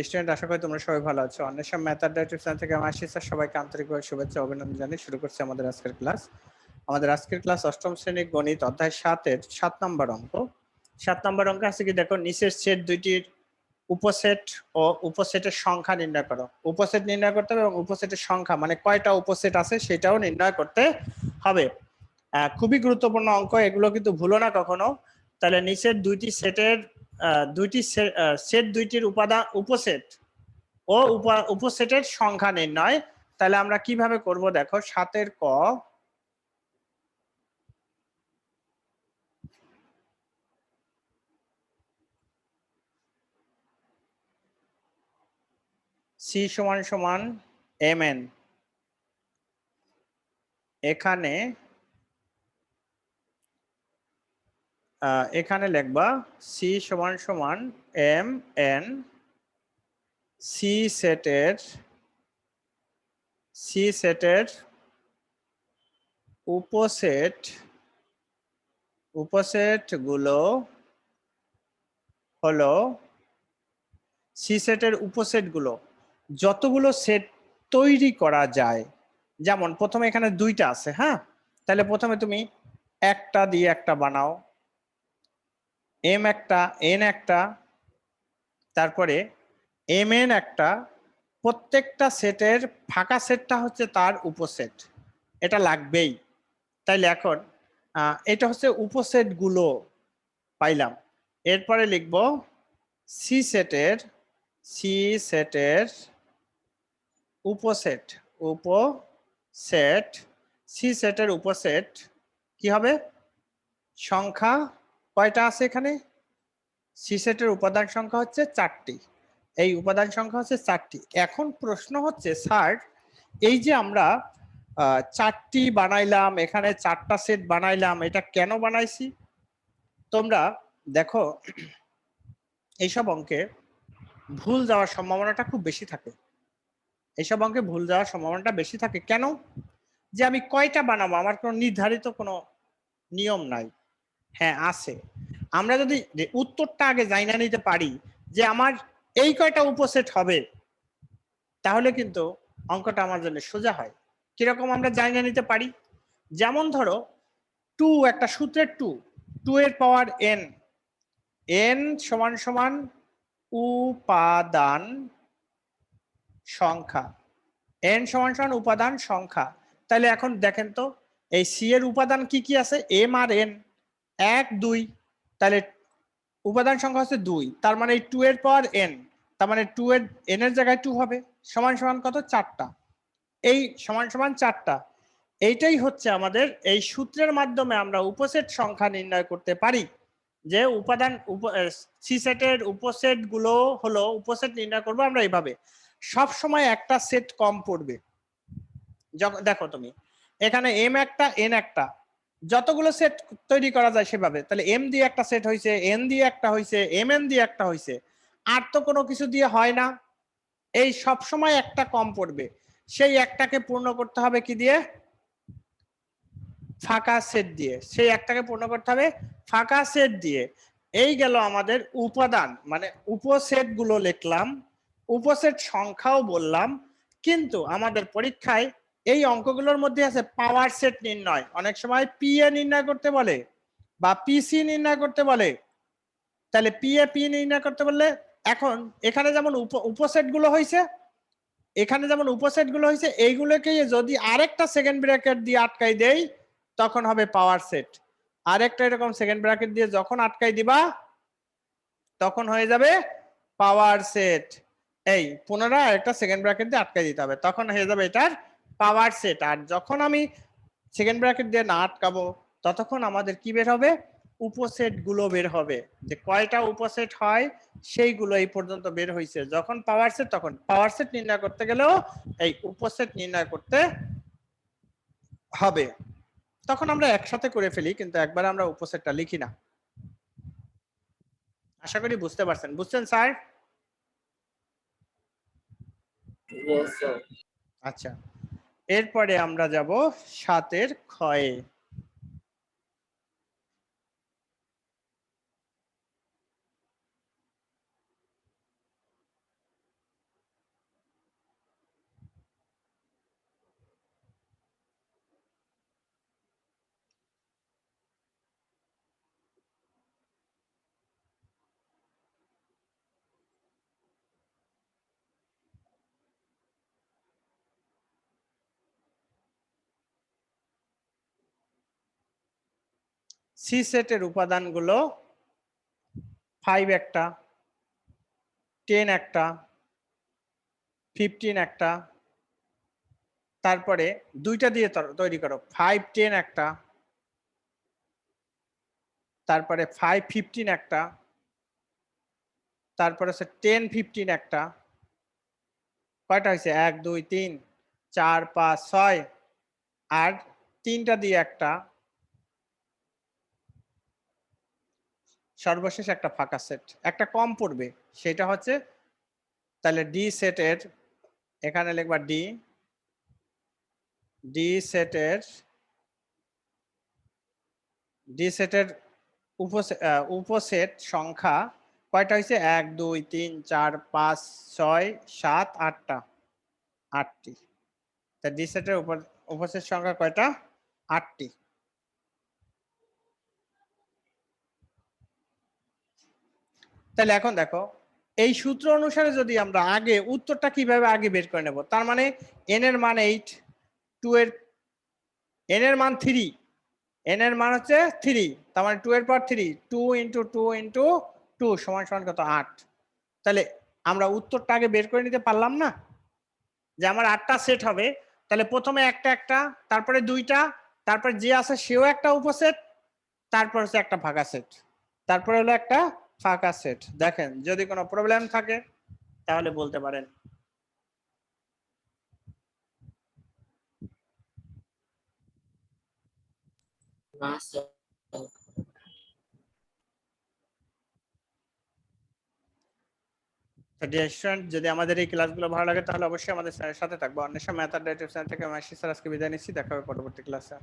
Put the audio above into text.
Student, আশা করি তোমরা সবাই ভালো আছো। অন্বেষা ম্যাথ আড্ডা ইউটিউব চ্যানেল থেকে আমি আশিস স্যার সবাইকে আন্তরিকভাবে শুভেচ্ছা অভিনন্দন জানিয়ে শুরু করছি আমাদের আজকের ক্লাস। আমাদের আজকের ক্লাস অষ্টম শ্রেণীর গণিত অধ্যায় 7-এর 7 নম্বর অঙ্ক। 7 নম্বর অঙ্ক আছে কি দেখো, নিচের সেট দুইটির উপসেট ও উপসেটের সংখ্যা নির্ণয় করো। উপসেট নির্ণয় করতে হবে এবং উপসেটের সংখ্যা মানে কয়টা উপসেট আছে সেটাও নির্ণয় করতে হবে। খুবই গুরুত্বপূর্ণ অঙ্ক, এগুলো কিন্তু ভুলো না কখনো। তাহলে নিচের দুইটি সেটের সেট দুইটির উপাদান উপসেট ও উপসেটের সংখ্যা নির্ণয়। তাহলে আমরা কিভাবে করব দেখো, 7-এর ক সি সমান সমান এম এন, এখানে এখানে লিখবা সি সমান সমান এম এন, সি সেটের উপসেট গুলো হলো, সি সেটের উপসেট গুলো যতগুলো সেট তৈরি করা যায়। যেমন প্রথমে এখানে দুইটা আছে, হ্যাঁ, তাহলে প্রথমে তুমি একটা দিয়ে একটা বানাও, এম একটা, এন একটা, তারপরে এম এন একটা। প্রত্যেকটা সেটের ফাঁকা সেটটা হচ্ছে তার উপসেট, এটা লাগবেই। তাইলে এখন এটা হচ্ছে উপসেট গুলো পাইলাম। এরপরে লিখব সি সেটের উপসেট সি সেটের উপসেট কি হবে, সংখ্যা কয়টা আছে এখানে, সি সেটের উপাদান সংখ্যা হচ্ছে 4টি। এই উপাদান সংখ্যা হচ্ছে 4টি। এখন প্রশ্ন হচ্ছে, স্যার এই যে আমরা 4টি বানাইলাম, এখানে 4টা সেট বানাইলাম, এটা কেন বানাইছি? তোমরা দেখো এইসব অঙ্কে ভুল যাওয়ার সম্ভাবনাটা খুব বেশি থাকে। এইসব অঙ্কে ভুল যাওয়ার সম্ভাবনাটা বেশি থাকে কেন? যে আমি কয়টা বানাবো, আমার কোনো নির্ধারিত কোনো নিয়ম নাই। হ্যাঁ আছে, আমরা যদি উত্তরটা আগে জানা নিতে পারি যে আমার এই কয়টা উপসেট হবে, তাহলে কিন্তু অঙ্কটা আমার জন্য সোজা হয়। কিরকম আমরা জানা নিতে পারি? যেমন ধরো 2, একটা সূত্রের 2 এর পাওয়ার n, n সমান সমান উপাদান সংখ্যা, n সমান সমান উপাদান সংখ্যা। তাহলে এখন দেখেন তো এই সি এর উপাদান কি কি আছে, এম আর এন, 1 2, তাহলে উপাদান সংখ্যা হচ্ছে 2, তার মানে এই 2 এর পাওয়ার n, তার মানে 2 এর n এর জায়গায় 2 হবে, সমান সমান কত, 4টা। এই সমান সমান 4টা, এইটাই হচ্ছে আমাদের এই সূত্রের মাধ্যমে আমরা উপসেট সংখ্যা নির্ণয় করতে পারি। যে উপাদান সি সেটের উপসেট গুলো হলো, উপসেট নির্ণয় করবো আমরা এইভাবে। সব সময় একটা সেট কম পড়বে। দেখো তুমি এখানে এম একটা, এন একটা, যতগুলো সেট তৈরি করা যায় সেভাবে। তাহলে এম দিয়ে একটা সেট হয়েছে, এন দিয়ে একটা হয়েছে, এম এন দিয়ে একটা হয়েছে, আর তো কোনো কিছু দিয়ে হয় না। এই সব সময় একটা কম পড়বে, সেই একটাকে পূর্ণ করতে হবে কি দিয়ে, ফাঁকা সেট দিয়ে। সেই একটাকে পূর্ণ করতে হবে ফাঁকা সেট দিয়ে। এই গেল আমাদের উপাদান, মানে উপসেট গুলো লিখলাম, উপসেট সংখ্যাও বললাম। কিন্তু আমাদের পরীক্ষায় এই অঙ্কগুলোর মধ্যে আছে পাওয়ার সেট নির্ণয়। অনেক সময় পি এ নির্ণয় করতে বলে বা পিসি নির্ণয় করতে বলে। তাহলে পি এ পি নির্ণয় করতে বললে, এখন এখানে যেমন উপসেট গুলো হয়েছে, এইগুলোকে যদি আরেকটা সেকেন্ড ব্র্যাকেট দিয়ে আটকাই দেই তখন হবে পাওয়ার সেট। আরেকটা এরকম সেকেন্ড ব্র্যাকেট দিয়ে যখন আটকাই দিবা তখন হয়ে যাবে পাওয়ার সেট। এই পুনরায় আরেকটা সেকেন্ড ব্র্যাকেট দিয়ে আটকাই দিতে হবে, তখন হয়ে যাবে এটার পাওয়ার সেট। আর যখন আমি সেকেন্ড ব্র্যাকেট দিয়ে না আটকাবো ততক্ষণ আমাদের কি বের হবে, উপসেট গুলো বের হবে। যে কয়টা উপসেট হয় সেইগুলো এই পর্যন্ত বের হয়েছে। যখন পাওয়ার সেট, তখন পাওয়ার সেট নির্ণয় করতে গেলেও এই উপসেট নির্ণয় করতে হবে। তখন আমরা একসাথে করে ফেলি, কিন্তু একবার আমরা উপসেটটা লিখি না। আশা করি বুঝতে পারছেন। বুঝছেন স্যার? আচ্ছা, এরপরে আমরা যাব 7-এর ক্ষয়ে। সি সেটের উপাদানগুলো 5 একটা, 10 একটা, 15 একটা, তারপরে দুইটা দিয়ে তৈরি করো, 5 10 একটা, তারপরে 5 15 একটা, তারপরে হচ্ছে 10 15 একটা। কয়টা হয়েছে? 1 2 3 4 5 6, আর তিনটা দিয়ে একটা, সর্বশেষ একটা ফাঁকা সেট, একটা কম পড়বে, সেটা হচ্ছে তাহলে ডি সেটের, এখানে লিখবা ডি, ডি সেটের, ডি সেটের উপসেট সংখ্যা কয়টা হয়েছে? 1 2 3 4 5 6 7 8টা, 8টি। তা ডি সেটের উপসেট সংখ্যা কয়টা? 8টি। তাহলে এখন দেখো, এই সূত্র অনুসারে যদি আমরা আগে উত্তরটা কিভাবে আগে বের করে নেব, তার মানে n এর মান 8, 2 এর, n এর মান 3, n এর মান হচ্ছে 3, তার মানে 2 এর পাওয়ার 3, 2 ইন্টু 2 ইন্টু 2 সমান সমান কত? 8। তাহলে আমরা উত্তরটা আগে বের করে নিতে পারলাম না, যে আমার 8টা সেট হবে, তাহলে প্রথমে একটা একটা, তারপরে দুইটা, তারপরে যে আছে সেও একটা উপসেট, তারপর হচ্ছে একটা ফাঁকা সেট, তারপরে হলো একটা ফাঁকা সেট। দেখেন যদি কোনো প্রবলেম থাকে তাহলে বলতে পারেন। স্টুডেন্ট, যদি আমাদের এই ক্লাসগুলো ভালো লাগে তাহলে অবশ্যই আমাদের সাথে থাকবো। অন্বেষা ম্যাথ আড্ডা ইউটিউব চ্যানেল থেকে আমি আশিস স্যার আজকে বিদায় নিচ্ছি। দেখা হবে পরবর্তী ক্লাসে।